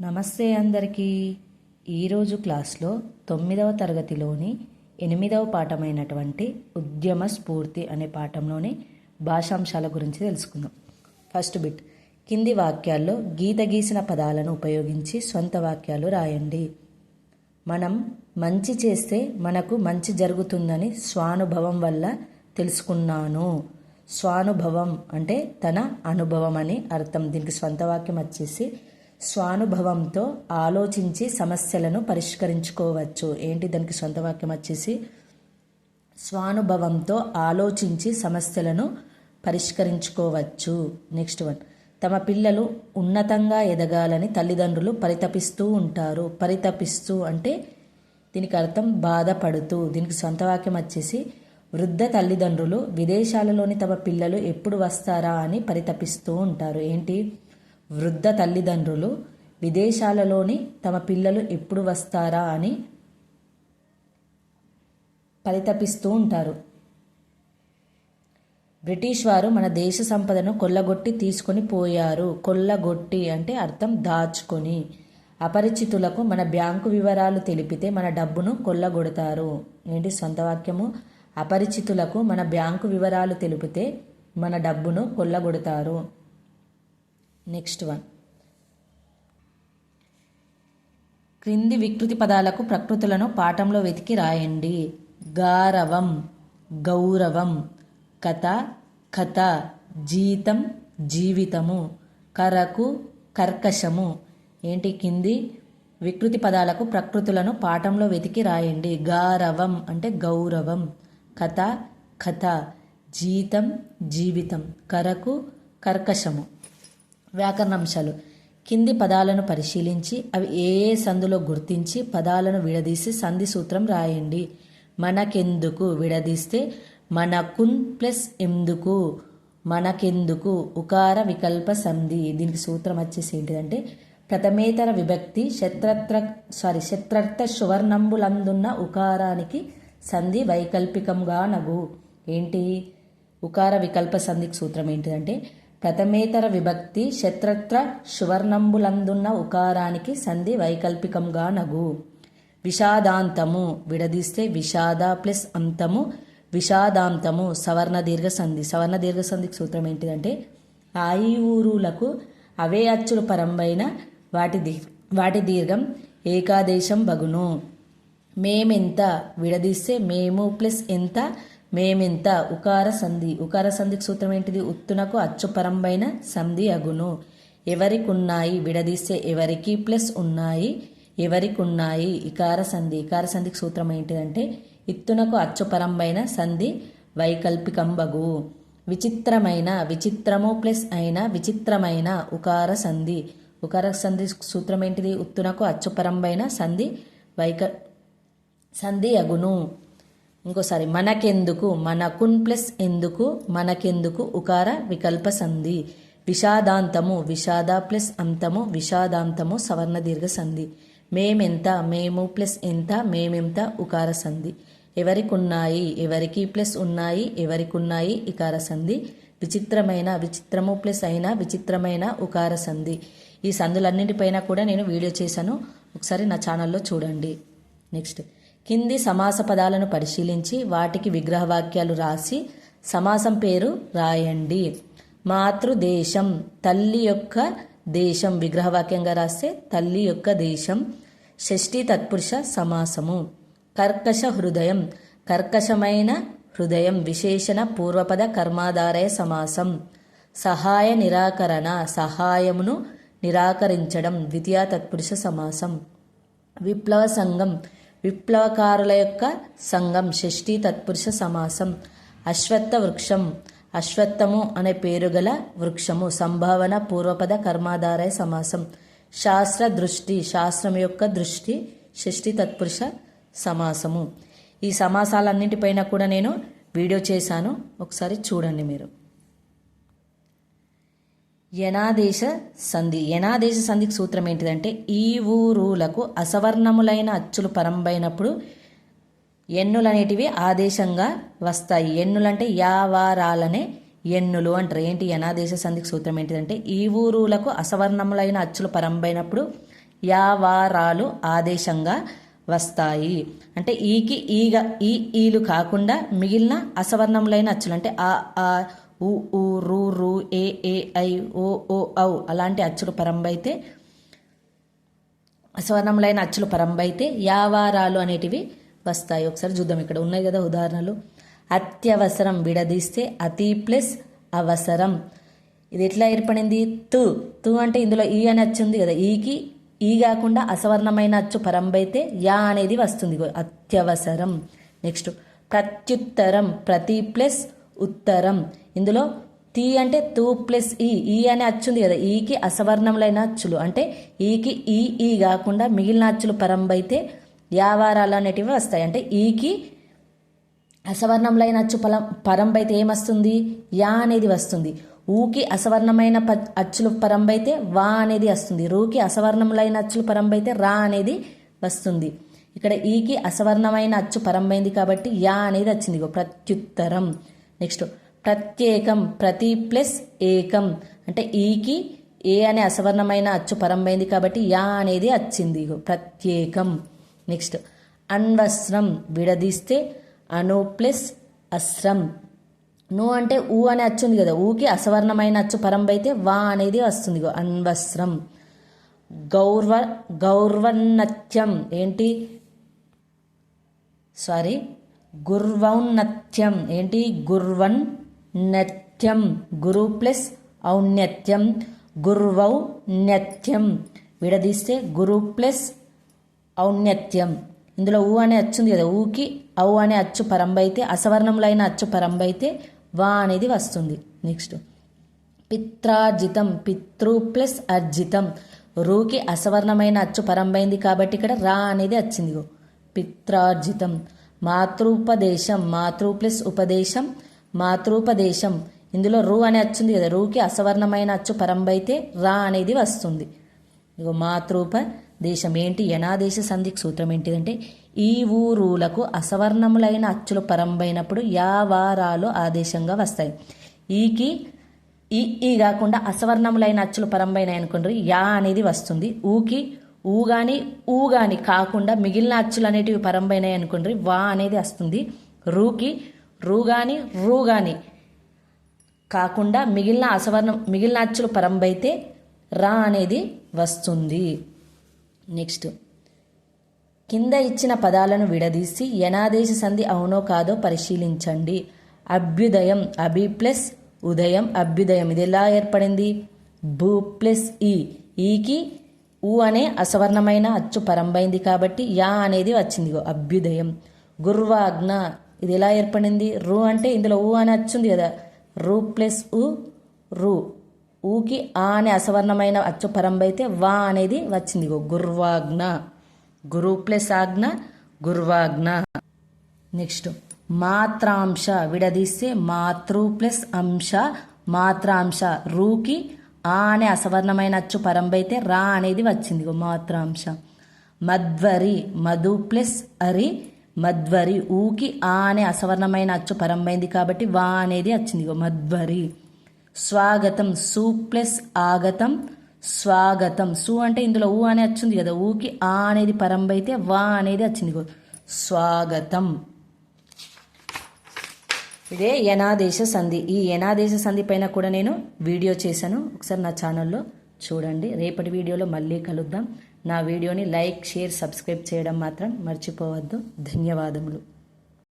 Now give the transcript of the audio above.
నమస్తే అందరికీ. ఈరోజు క్లాస్లో 9వ తరగతిలోని 8వ పాఠమైనటువంటి ఉద్యమ స్ఫూర్తి అనే పాఠంలోని భాషాంశాల గురించి తెలుసుకుందాం. ఫస్ట్ బిట్, కింది వాక్యాల్లో గీత గీసిన పదాలను ఉపయోగించి సొంత వాక్యాలు రాయండి. మనం మంచి చేస్తే మనకు మంచి జరుగుతుందని స్వానుభవం వల్ల తెలుసుకున్నాను. స్వానుభవం అంటే తన అనుభవం అని అర్థం. దీనికి సొంత వాక్యం వచ్చేసి స్వానుభవంతో ఆలోచించి సమస్యలను పరిష్కరించుకోవచ్చు. ఏంటి దానికి సొంత వాక్యం వచ్చేసి స్వానుభవంతో ఆలోచించి సమస్యలను పరిష్కరించుకోవచ్చు. నెక్స్ట్ వన్, తమ పిల్లలు ఉన్నతంగా ఎదగాలని తల్లిదండ్రులు పరితపిస్తూ ఉంటారు. పరితపిస్తూ అంటే దీనికి అర్థం బాధపడుతూ. దీనికి సొంత వాక్యం వచ్చేసి వృద్ధ తల్లిదండ్రులు విదేశాలలోని తమ పిల్లలు ఎప్పుడు వస్తారా అని పరితపిస్తూ ఉంటారు. ఏంటి? వృద్ధ తల్లిదండ్రులు విదేశాలలోని తమ పిల్లలు ఎప్పుడు వస్తారా అని పరితపిస్తూ ఉంటారు. బ్రిటిష్ వారు మన దేశ సంపదను కొల్లగొట్టి తీసుకొని పోయారు. కొల్లగొట్టి అంటే అర్థం దాచుకొని. అపరిచితులకు మన బ్యాంకు వివరాలు తెలిపితే మన డబ్బును కొల్లగొడతారు. ఏంటి సొంత వాక్యము? అపరిచితులకు మన బ్యాంకు వివరాలు తెలిపితే మన డబ్బును కొల్లగొడతారు. నెక్స్ట్ వన్, క్రింది వికృతి పదాలకు ప్రకృతులను పాఠంలో వెతికి రాయండి. గారవం, గౌరవం. కథ, కథ. జీతం, జీవితము. కరకు, కర్కశము. ఏంటి? కింది వికృతి పదాలకు ప్రకృతులను పాఠంలో వెతికి రాయండి. గారవం అంటే గౌరవం. కథ, కథ. జీతం, జీవితం. కరకు, కర్కశము. వ్యాకరణాంశాలు. కింది పదాలను పరిశీలించి అవి ఏ సందులో గుర్తించి పదాలను విడదీసి సంధి సూత్రం రాయండి. మనకెందుకు విడదీస్తే మనకున్ ప్లస్ ఎందుకు. మనకెందుకు ఉకార వికల్ప సంధి. దీనికి సూత్రం వచ్చేసి ఏంటిదంటే ప్రథమేతర విభక్తి శత్రర్థ సువర్ణంబులందున్న ఉకారానికి సంధి వైకల్పికంగా నగు. ఏంటి? ఉకార వికల్ప సంధికి సూత్రం ఏంటిదంటే ప్రథమేతర విభక్తి శత్రత్ర సువర్ణంబులందున్న ఉకారానికి సంధి వైకల్పికంగా నగు. విషాదాంతము విడదీస్తే విషాద ప్లస్ అంతము విషాదాంతము. సవర్ణ దీర్ఘ సంధి. సవర్ణ దీర్ఘ సంధికి సూత్రం ఏంటిదంటే ఆయి ఊరులకు అవే అచ్చులు పరంబైన వాటి దీర్ఘం ఏకాదేశం బగును. మేమెంత విడదీస్తే మేము ప్లస్ ఎంత మేమెంత. ఉకార సంధి. ఉకార సంధికి సూత్రం ఏంటిది? ఉత్తునకు అచ్చు పరంబైన సంధి అగును. ఎవరికున్నాయి విడదీస్తే ఎవరికి ప్లస్ ఉన్నాయి ఎవరికున్నాయి. ఇకార సంధి. ఇకార సంధికి సూత్రం ఏంటిదంటే ఇత్తునకు అచ్చు పరంబైన సంధి వైకల్పికం బగు. విచిత్రమైన విచిత్రము ప్లస్ అయిన విచిత్రమైన. ఉకార సంధి. ఉకార సంధి సూత్రం ఏంటిది? ఉత్తునకు అచ్చు పరంబైన సంధి సంధి అగును. ఇంకోసారి, మనకెందుకు మనకున్ ప్లస్ ఎందుకు మనకెందుకు ఉకార వికల్ప సంధి. విషాదాంతము విషాద ప్లస్ అంతము విషాదాంతము సవర్ణ దీర్ఘ సంధి. మేమెంత మేము ప్లస్ ఎంత మేమెంత ఉకార సంధి. ఎవరికున్నాయి ఎవరికి ప్లస్ ఉన్నాయి ఎవరికున్నాయి ఇకార సంధి. విచిత్రమైన విచిత్రము ప్లస్ అయినా విచిత్రమైన ఉకార సంధి. ఈ సంధులన్నింటిపైన కూడా నేను వీడియో చేశాను, ఒకసారి నా ఛానల్లో చూడండి. నెక్స్ట్, కింది సమాస పదాలను పరిశీలించి వాటికి విగ్రహవాక్యాలు రాసి సమాసం పేరు రాయండి. మాతృదేశం తల్లి యొక్క దేశం. విగ్రహవాక్యంగా రాస్తే తల్లి యొక్క దేశం. షష్ఠీ తత్పురుష సమాసము. కర్కశ హృదయం కర్కశమైన హృదయం. విశేషణ పూర్వపద కర్మాధారయ సమాసం. సహాయ నిరాకరణ సహాయమును నిరాకరించడం. ద్వితీయ తత్పురుష సమాసం. విప్లవ సంఘం విప్లవకారుల యొక్క సంఘం. షష్ఠీ తత్పురుష సమాసం. అశ్వత్థ వృక్షం అశ్వత్థము అనే పేరు గల వృక్షము. సంభావన పూర్వపద కర్మాధారయ సమాసం. శాస్త్ర దృష్టి శాస్త్రం యొక్క దృష్టి. షష్ఠీ తత్పురుష సమాసము. ఈ సమాసాలన్నింటిపైన కూడా నేను వీడియో చేశాను, ఒకసారి చూడండి మీరు. యనాదేశ సంధి. యనాదేశ సంధికి సూత్రం ఏంటిదంటే ఈ ఊరులకు అసవర్ణములైన అచ్చులు పరంబైనప్పుడు ఎన్నులనేటివి ఆదేశంగా వస్తాయి. ఎన్నులంటే యావారాలనే ఎన్నులు అంటారు. ఏంటి? యనాదేశ సంధికి సూత్రం ఏంటిదంటే ఈ ఊరులకు అసవర్ణములైన అచ్చులు పరంబైనప్పుడు యావారాలు ఆదేశంగా వస్తాయి. అంటే ఈకి ఈగా ఈలు కాకుండా మిగిలిన అసవర్ణములైన అచ్చులు అంటే ఆ ఉ ఊ రు రు ఏ ఐ ఓ ఔ అలాంటి అచ్చులు పరంబైతే అసవర్ణములైన అచ్చులు పరంబైతే యావారాలు అనేటివి వస్తాయి. ఒకసారి చూద్దాం, ఇక్కడ ఉన్నాయి కదా ఉదాహరణలు. అత్యవసరం విడదీస్తే అతి ప్లస్ అవసరం. ఇది ఎట్లా ఏర్పడింది? తు అంటే ఇందులో ఈ అని అచ్చు ఉంది కదా, ఈకి ఈ కాకుండా అసవర్ణమైన అచ్చు పరంబైతే యా అనేది వస్తుంది, అత్యవసరం. నెక్స్ట్ ప్రత్యుత్తరం, ప్రతి ప్లస్ ఉత్తరం. ఇందులో తి అంటే తూ ప్లస్ ఈ అనే అచ్చుంది కదా, ఈకి అసవర్ణములైన అచ్చులు అంటే ఈకి ఈ కాకుండా మిగిలిన అచ్చులు పరంబైతే యావారాలు అనేటివి వస్తాయి. అంటే ఈకి అసవర్ణములైన అచ్చు పరంబైతే ఏమొస్తుంది? యా అనేది వస్తుంది. ఊకి అసవర్ణమైన అచ్చులు పరంబైతే వా అనేది వస్తుంది. రూకి అసవర్ణములైన అచ్చులు పరంబైతే రా అనేది వస్తుంది. ఇక్కడ ఈకి అసవర్ణమైన అచ్చు పరంబైంది కాబట్టి యా అనేది వచ్చింది, ప్రత్యుత్తరం. నెక్స్ట్ ప్రత్యేకం, ప్రతి ప్లస్ ఏకం. అంటే ఈకి ఏ అనే అసవర్ణమైన అచ్చు పరంబైంది కాబట్టి యా అనేది వచ్చింది, ప్రత్యేకం. నెక్స్ట్ అన్వస్త్రం విడదీస్తే అను ప్లస్ అస్రం. ను అంటే ఊ అనే అచ్చు ఉంది కదా, ఊకి అసవర్ణమైన అచ్చు పరంబైతే వా అనేది వస్తుంది, అన్వస్త్రం. గౌర్వన్నత్యం ఏంటి? గుర్వౌన్నత్యం ఏంటి? గుర్వన్నత్యం. గురు ప్లస్ ఔన్నత్యం, గుర్వౌన్నత్యం. విడదీస్తే గురు ప్లస్ ఔన్నత్యం. ఇందులో ఊ అనే అచ్చు ఉంది కదా, ఊకి ఔ అనే అచ్చు పరంబైతే అసవర్ణములైన అచ్చు పరంబైతే వా అనేది వస్తుంది. నెక్స్ట్ పిత్రార్జితం, పితృ ప్లస్ అర్జితం. రూకి అసవర్ణమైన అచ్చు పరంబైంది కాబట్టి ఇక్కడ రా అనేది వచ్చింది, పిత్రార్జితం. మాతృపదేశం, మాతృ ప్లస్ ఉపదేశం, మాతృపదేశం. ఇందులో రూ అనే అచ్చుంది కదా, రూకి అసవర్ణమైన అచ్చు పరంబైతే రా అనేది వస్తుంది, మాతృపదేశం. ఏంటి? యనాదేశ సంధికి సూత్రం ఏంటిదంటే ఈ ఊరులకు అసవర్ణములైన అచ్చులు పరంబైనప్పుడు యావారాలు ఆదేశంగా వస్తాయి. ఈకి ఈ కాకుండా అసవర్ణములైన అచ్చులు పరంబైన అనుకోండి యా అనేది వస్తుంది. ఊకి ఊ గాని కాకుండా మిగిలిన అచ్చులు అనేటివి పరంబైనాయి అనుకోండి వా అనేది వస్తుంది. రూకి రు గాని కాకుండా మిగిలిన అచ్చులు పరంబైతే రా అనేది వస్తుంది. నెక్స్ట్ కింద ఇచ్చిన పదాలను విడదీసి యనాదేశ సంధి అవునో కాదో పరిశీలించండి. అభ్యుదయం, అభి ప్లస్ ఉదయం, అభ్యుదయం. ఇది ఎలా ఏర్పడింది? భూ ప్లస్ ఈకి ఊ అనే అసవర్ణమైన అచ్చు పరంబైంది కాబట్టి యా అనేది వచ్చింది, అభ్యుదయం. గుర్వాజ్ఞ, ఇది ఎలా ఏర్పడింది? రు అంటే ఇందులో ఊ అనే అచ్చుంది కదా, రు ప్లస్ రు. ఊకి ఆ అనే అసవర్ణమైన అచ్చు పరంబైతే వా అనేది వచ్చింది, గుర్వాజ్ఞ. గురు ప్లస్ ఆజ్ఞ, గుర్వాజ్ఞ. నెక్స్ట్ మాత్రాంశ విడదీస్తే మాతృ ప్లస్ అంశ, మాత్రాంశ. రూకి ఆ అనే అసవర్ణమైన అచ్చు పరంబైతే రా అనేది వచ్చింది, మాత్రాంశ. మధ్వరి, మధు ప్లస్ అరి, మధ్వరి. ఊకి ఆ అనే అసవర్ణమైన అచ్చు పరంబైంది కాబట్టి వా అనేది వచ్చింది, మధ్వరి. స్వాగతం, సు ప్లస్ ఆగతం, స్వాగతం. సు అంటే ఇందులో ఊ అనే వచ్చింది కదా, ఊకి ఆ అనేది పరంబైతే వా అనేది వచ్చింది, స్వాగతం. ఇదే యనాదేశ సంధి. ఈ యనాదేశ సంధి పైన కూడా నేను వీడియో చేశాను, ఒకసారి నా ఛానల్లో చూడండి. రేపటి వీడియోలో మళ్ళీ కలుద్దాం. నా వీడియోని లైక్, షేర్, సబ్స్క్రైబ్ చేయడం మాత్రం మర్చిపోవద్దు. ధన్యవాదములు.